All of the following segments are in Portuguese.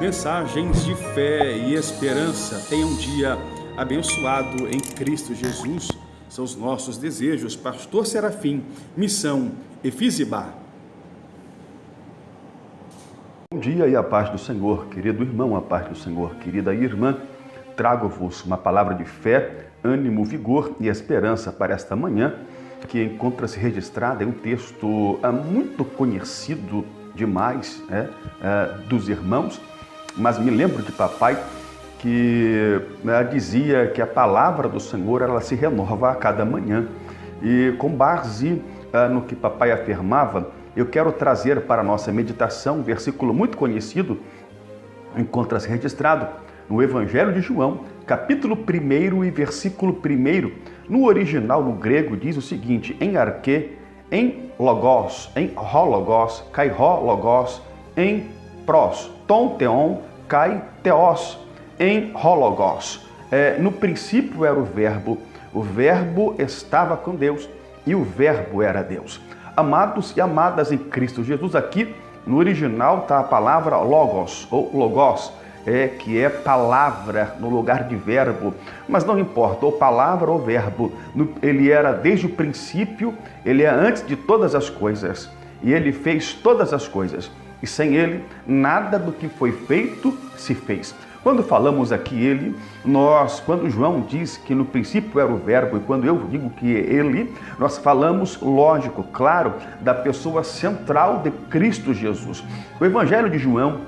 mensagens de fé e esperança. Tenha um dia abençoado em Cristo Jesus. São os nossos desejos. Pastor Serafim, Missão Efizibá. Bom dia e a paz do Senhor, querido irmão, a paz do Senhor, querida irmã. Trago-vos uma palavra de fé, ânimo, vigor e esperança para esta manhã, que encontra-se registrada em um texto muito conhecido demais dos irmãos, mas me lembro de papai que dizia que a palavra do Senhor ela se renova a cada manhã. E com base no que papai afirmava, eu quero trazer para a nossa meditação um versículo muito conhecido, encontra-se registrado no Evangelho de João, capítulo 1 e versículo 1. No original, no grego, diz o seguinte: em arquê, em logos, em hologos, kai ho logos, em pros, ton theon, kai theos, em hologos. No princípio era o verbo estava com Deus e o verbo era Deus. Amados e amadas em Cristo Jesus, aqui no original está a palavra logos, ou logos, que é palavra no lugar de verbo, mas não importa, ou palavra ou verbo, ele era desde o princípio, ele é antes de todas as coisas, e ele fez todas as coisas, e sem ele, nada do que foi feito se fez. Quando falamos aqui quando João diz que no princípio era o verbo, e quando eu digo que ele, nós falamos, lógico, claro, da pessoa central de Cristo Jesus. O Evangelho de João,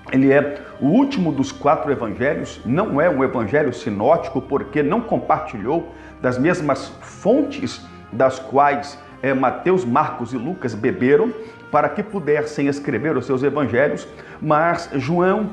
ele é o último dos 4 evangelhos, não é um evangelho sinótico, porque não compartilhou das mesmas fontes das quais Mateus, Marcos e Lucas beberam para que pudessem escrever os seus evangelhos, mas João,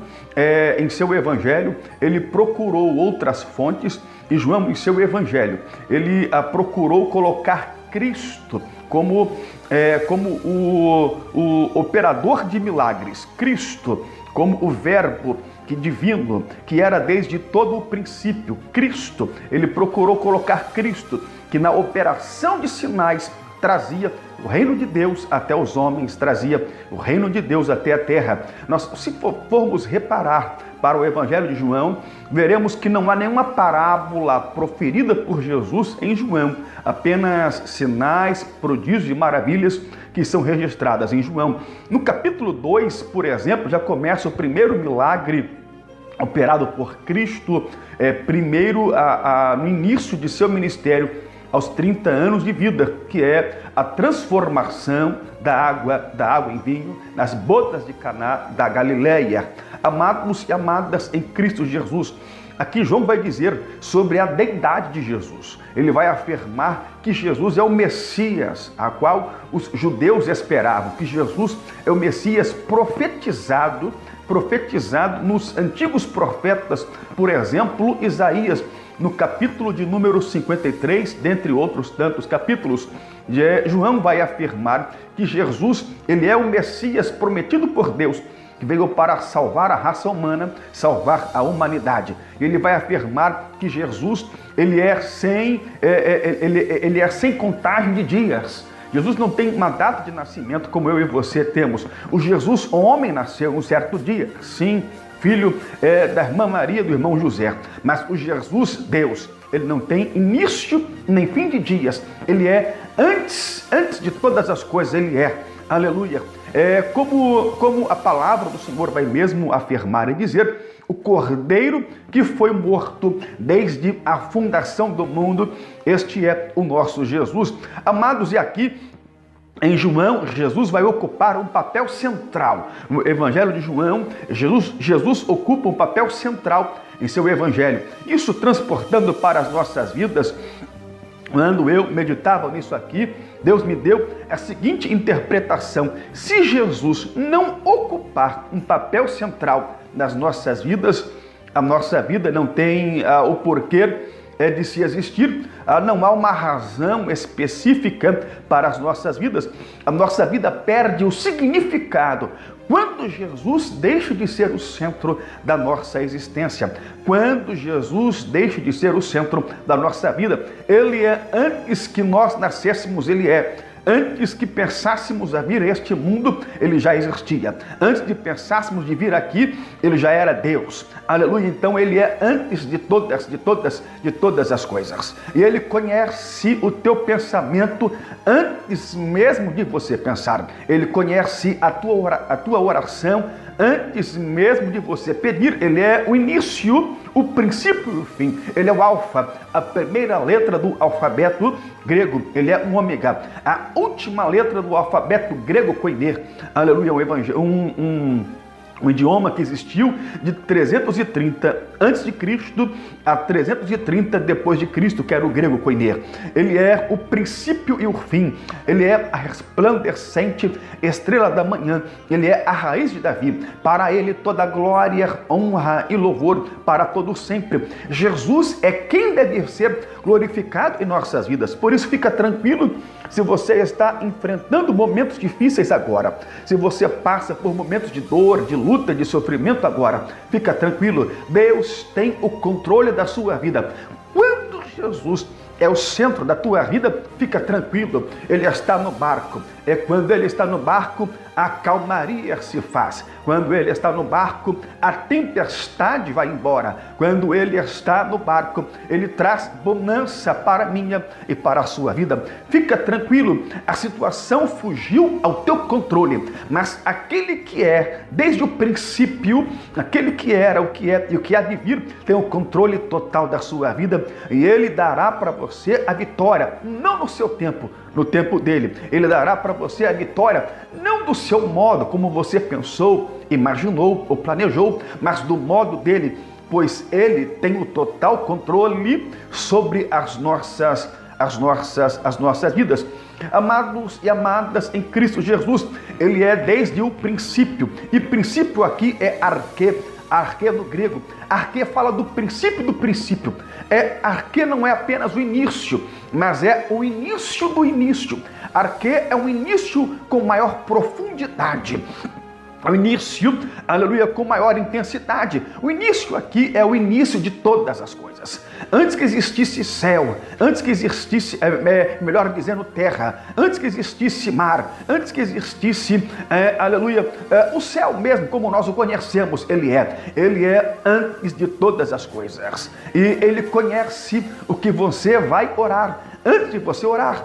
em seu evangelho, ele procurou outras fontes, e João, em seu evangelho, ele procurou colocar Cristo como o operador de milagres, Cristo como o verbo divino, que era desde todo o princípio, Cristo. Ele procurou colocar Cristo, que na operação de sinais trazia o reino de Deus até os homens, trazia o reino de Deus até a terra. Nós, se formos reparar para o Evangelho de João, veremos que não há nenhuma parábola proferida por Jesus em João, apenas sinais, prodígios e maravilhas que são registradas em João. No capítulo 2, por exemplo, já começa o primeiro milagre operado por Cristo, no início de seu ministério, aos 30 anos de vida, que é a transformação da água em vinho nas bodas de Caná da Galileia. Amados e amadas em Cristo Jesus, aqui João vai dizer sobre a deidade de Jesus. Ele vai afirmar que Jesus é o Messias, a qual os judeus esperavam, que Jesus é o Messias profetizado nos antigos profetas, por exemplo, Isaías, no capítulo de número 53, dentre outros tantos capítulos, João vai afirmar que Jesus, ele é o Messias prometido por Deus, que veio para salvar a raça humana, salvar a humanidade. Ele vai afirmar que Jesus, ele é sem contagem de dias. Jesus não tem uma data de nascimento como eu e você temos. O Jesus homem nasceu um certo dia, sim, filho da irmã Maria, do irmão José. Mas o Jesus, Deus, ele não tem início nem fim de dias. Ele é antes de todas as coisas, ele é. Aleluia. Como a palavra do Senhor vai mesmo afirmar e dizer, o Cordeiro que foi morto desde a fundação do mundo, este é o nosso Jesus. Amados, e aqui em João, Jesus vai ocupar um papel central. No Evangelho de João, Jesus ocupa um papel central em seu Evangelho. Isso transportando para as nossas vidas. Quando eu meditava nisso aqui, Deus me deu a seguinte interpretação: se Jesus não ocupar um papel central nas nossas vidas, a nossa vida não tem o porquê de se existir, não há uma razão específica para as nossas vidas. A nossa vida perde o significado quando Jesus deixa de ser o centro da nossa existência, quando Jesus deixa de ser o centro da nossa vida. Ele é, antes que nós nascêssemos, ele é. Antes que pensássemos a vir a este mundo, ele já existia. Antes de pensássemos de vir aqui, ele já era Deus. Aleluia. Então ele é antes de todas as coisas. E ele conhece o teu pensamento antes mesmo de você pensar. Ele conhece a tua oração antes mesmo de você pedir. Ele é o início, o princípio e o fim. Ele é o alfa, a primeira letra do alfabeto grego. Ele é um ômega, a última letra do alfabeto grego koiné. Aleluia, um idioma que existiu de 330 a.C. a 330 depois de Cristo, que era o grego koiné. Ele é o princípio e o fim. Ele é a resplandecente estrela da manhã. Ele é a raiz de Davi. Para ele toda glória, honra e louvor para todo sempre. Jesus é quem deve ser glorificado em nossas vidas. Por isso fica tranquilo se você está enfrentando momentos difíceis agora. Se você passa por momentos de dor, de luta, de sofrimento agora, fica tranquilo. Deus tem o controle da sua vida. Quando Jesus é o centro da tua vida, fica tranquilo. Ele está no barco. É quando ele está no barco, a calmaria se faz. Quando ele está no barco, a tempestade vai embora. Quando ele está no barco, ele traz bonança para a minha e para a sua vida. Fica tranquilo, a situação fugiu ao teu controle, mas aquele que é, desde o princípio, aquele que era, o que é e o que há de vir, tem o controle total da sua vida, e ele dará para você a vitória, não no seu tempo, no tempo dele. Ele dará para você a vitória, não do seu modo, como você pensou, imaginou ou planejou, mas do modo dele, pois ele tem o total controle sobre as nossas vidas. Amados e amadas em Cristo Jesus, ele é desde o princípio, e princípio aqui é arquê. Arquê no grego. Arquê fala do princípio do princípio. Arquê não é apenas o início, mas é o início do início. Arquê é um início com maior profundidade. O início, aleluia, com maior intensidade. O início aqui é o início de todas as coisas. Antes que existisse céu, antes que existisse, melhor dizendo, terra, antes que existisse mar, antes que existisse, aleluia, o céu mesmo, como nós o conhecemos, ele é antes de todas as coisas. E ele conhece o que você vai orar, antes de você orar.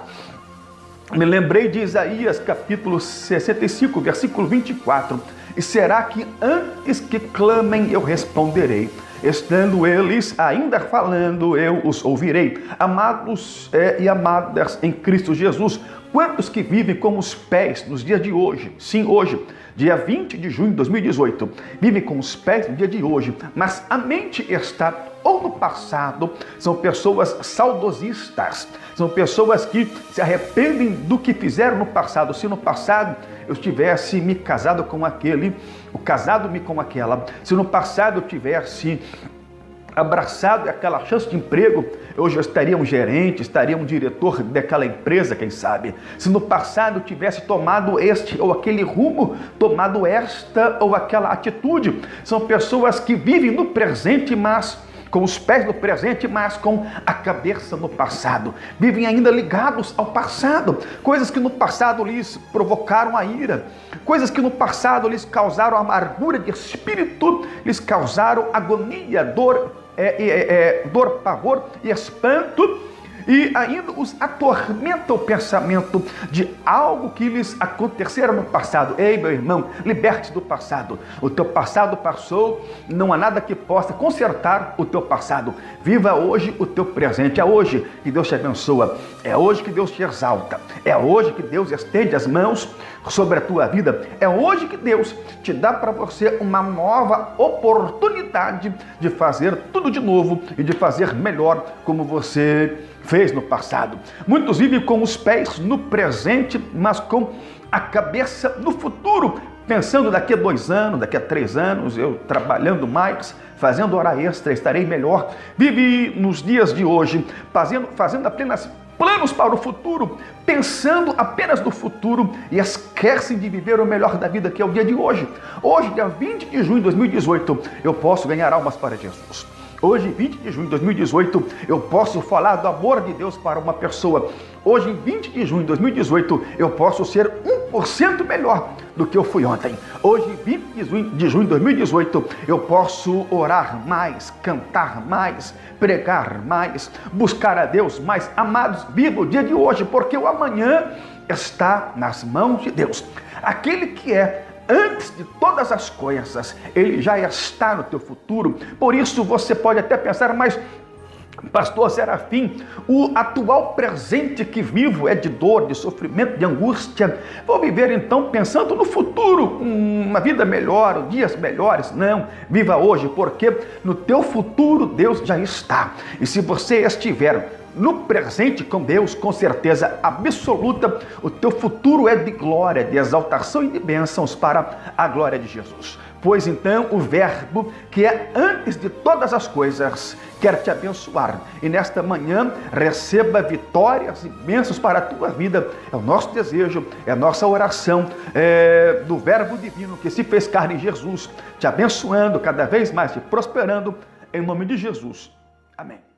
Me lembrei de Isaías capítulo 65, versículo 24. E será que antes que clamem eu responderei? Estando eles ainda falando, eu os ouvirei. Amados e amadas em Cristo Jesus, quantos que vivem com os pés nos dias de hoje? Sim, hoje, dia 20 de junho de 2018, vivem com os pés no dia de hoje, mas a mente está ou no passado. São pessoas saudosistas, são pessoas que se arrependem do que fizeram no passado. Se no passado eu tivesse me casado com aquele, o casado-me com aquela, se no passado eu tivesse abraçado aquela chance de emprego, hoje eu estaria um gerente, estaria um diretor daquela empresa, quem sabe. Se no passado eu tivesse tomado este ou aquele rumo, tomado esta ou aquela atitude. São pessoas que vivem no presente, mas com os pés no presente, mas com a cabeça no passado. Vivem ainda ligados ao passado. Coisas que no passado lhes provocaram a ira. Coisas que no passado lhes causaram amargura de espírito, lhes causaram agonia, dor, pavor e espanto. E ainda os atormenta o pensamento de algo que lhes acontecera no passado. Ei, meu irmão, liberte-se do passado. O teu passado passou, não há nada que possa consertar o teu passado. Viva hoje o teu presente. É hoje que Deus te abençoa. É hoje que Deus te exalta. É hoje que Deus estende as mãos sobre a tua vida. É hoje que Deus te dá para você uma nova oportunidade de fazer tudo de novo e de fazer melhor como você fez no passado. Muitos vivem com os pés no presente, mas com a cabeça no futuro, pensando daqui a 2 anos, daqui a 3 anos, eu trabalhando mais, fazendo hora extra, estarei melhor. Vive nos dias de hoje, fazendo apenas planos para o futuro, pensando apenas no futuro e esquecem de viver o melhor da vida, que é o dia de hoje. Hoje, dia 20 de junho de 2018, eu posso ganhar almas para Jesus. Hoje, 20 de junho de 2018, eu posso falar do amor de Deus para uma pessoa. Hoje, 20 de junho de 2018, eu posso ser 1% melhor do que eu fui ontem. Hoje, 20 de junho de 2018, eu posso orar mais, cantar mais, pregar mais, buscar a Deus mais. Amados, viva o dia de hoje, porque o amanhã está nas mãos de Deus. Aquele que é antes de todas as coisas, ele já está no teu futuro. Por isso você pode até pensar, mas pastor Serafim, o atual presente que vivo é de dor, de sofrimento, de angústia. Vou viver então pensando no futuro, uma vida melhor, dias melhores. Não, viva hoje, porque no teu futuro Deus já está. E se você estiver no presente com Deus, com certeza absoluta, o teu futuro é de glória, de exaltação e de bênçãos para a glória de Jesus. Pois então o Verbo, que é antes de todas as coisas, quer te abençoar. E nesta manhã receba vitórias e bênçãos para a tua vida. É o nosso desejo, é a nossa oração do Verbo Divino que se fez carne em Jesus, te abençoando cada vez mais, te prosperando, em nome de Jesus. Amém.